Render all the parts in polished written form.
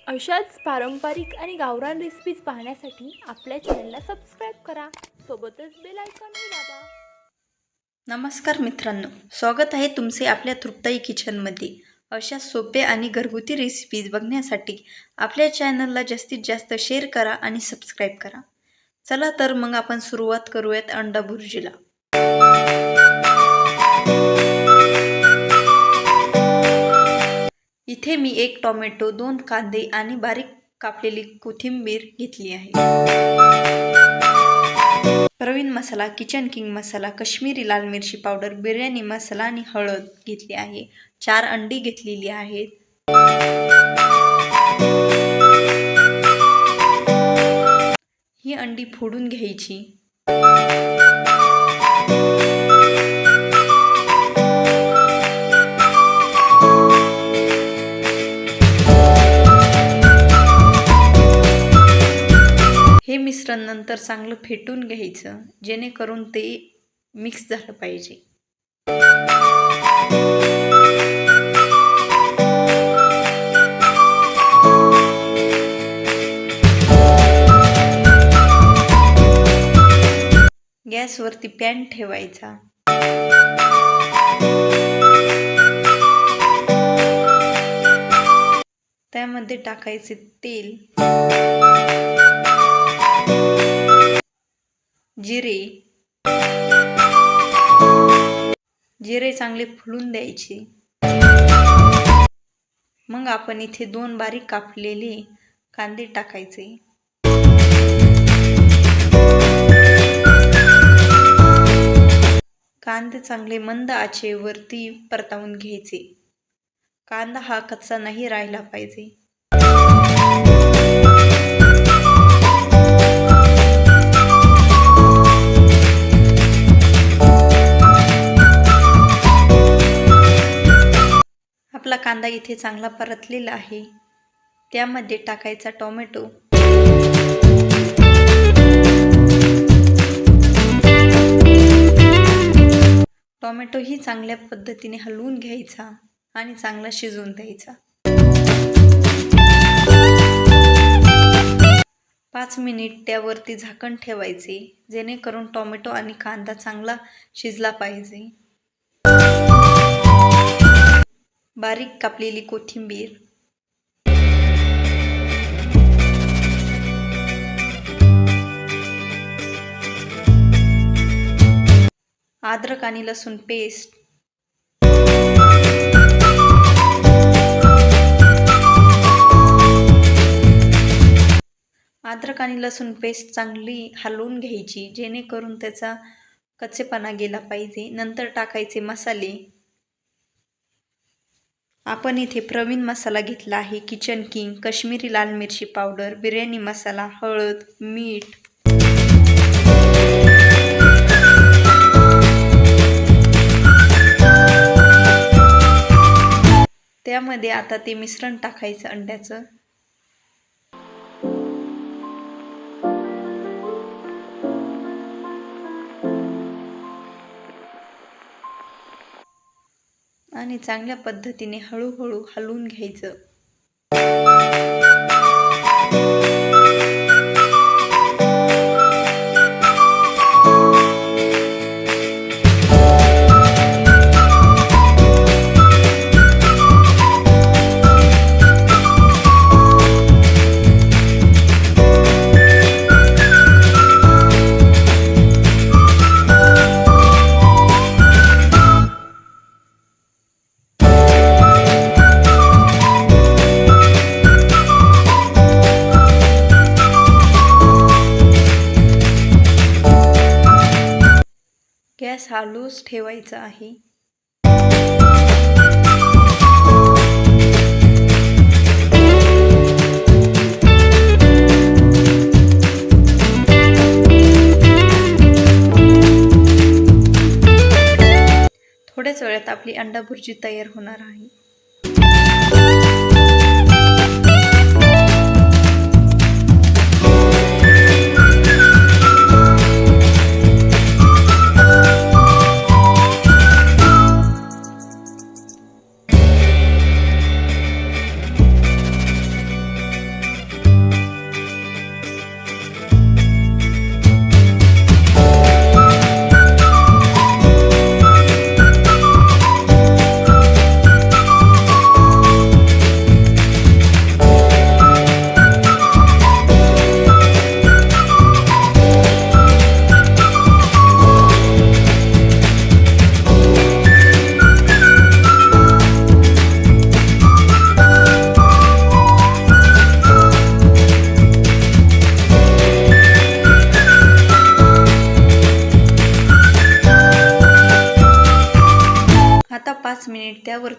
अशाच पारंपरिक आणि गावरान रेसिपीज पाहण्यासाठी आपल्या चॅनलला सबस्क्राईब करा, सोबतच बेल आयकॉनही दाबा. नमस्कार मित्रांनो, स्वागत आहे तुमचे आपल्या तृप्ताई किचनमध्ये. अशा सोप्या आणि घरगुती रेसिपीज बघण्यासाठी आपल्या चॅनलला जास्तीत जास्त शेअर करा आणि सबस्क्राईब करा. चला तर मग आपण सुरुवात करूयात अंडा भुर्जीला. इथे मी 1 टोमॅटो, 2 कांदे आणि बारीक कापलेली कोथिंबीर घेतली आहे. प्रवीण मसाला, किचन किंग मसाला, काश्मीरी लाल मिरची पावडर, बिर्याणी मसाला आणि हळद घेतली आहे. 4 अंडी घेतलेली आहेत. ही अंडी फोडून घ्यायची. हे मिश्रण नंतर चांगलं फेटून घ्यायचं, जेणेकरून ते मिक्स झालं पाहिजे. गॅसवरती पॅन ठेवायचा. त्यामध्ये टाकायचे तेल, जिरे चांगले फुलून द्यायचे. मग आपण इथे 2 बारीक कापलेले कांदे टाकायचे. कांदे चांगले मंद आचेवरती परतवून घ्यायचे. कांदा हा कच्चा नाही राहिला पाहिजे. आपला कांदा इथे चांगला परतलेला आहे. त्यामध्ये टाकायचा टोमॅटो. टोमॅटो ही चांगल्या पद्धतीने हलवून घ्यायचा आणि चांगला शिजवून द्यायचा. 5 मिनिट त्यावरती झाकण ठेवायचे, जेणेकरून टोमॅटो आणि कांदा चांगला शिजला पाहिजे. बारीक कापलेली कोथिंबीर, अद्रक आणि लसूण पेस्ट, अद्रक आणि लसूण पेस्ट चांगली हलवून घ्यायची, जेणेकरून त्याचा कच्चेपणा गेला पाहिजे. नंतर टाकायचे मसाले. आपण इथे प्रवीण मसाला घेतला आहे, किचन किंग, काश्मीरी लाल मिरची पावडर, बिर्याणी मसाला, हळद, मीठ. त्यामध्ये आता ते मिश्रण टाकायचं अंड्याचं. आणि चांगल्या पद्धतीने हळूहळू हलवून घ्यायचं. गॅस हा लोच ठेवायचा आहे. थोड्याच वेळात आपली अंडा भुर्जी तयार होणार आहे.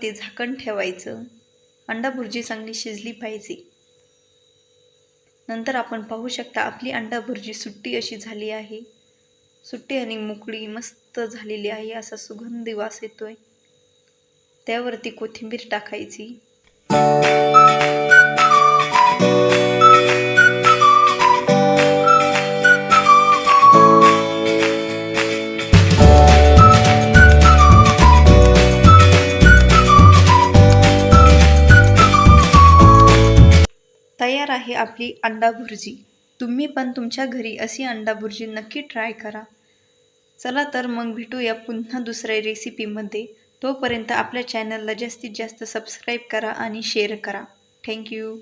त्यावरती झाकण ठेवायचं. अंडा भुर्जी चांगली शिजली पाहिजे. नंतर आपण पाहू शकता आपली अंडा भुर्जी सुट्टी अशी झाली आहे. सुट्टी आणि मोकळी मस्त झालेली आहे. असा सुगंधी वास येतोय. त्यावरती कोथिंबीर टाकायची. तयार आहे आपली अंडा भुर्जी. तुम्ही पण तुमच्या घरी अशी अंडा भुर्जी नक्की ट्राय करा. चला तर मग भेटूया पुन्हा दुसऱ्या रेसिपीमध्ये. तोपर्यंत आपल्या चॅनलला जास्तीत जास्त सबस्क्राईब करा आणि शेअर करा. थँक्यू.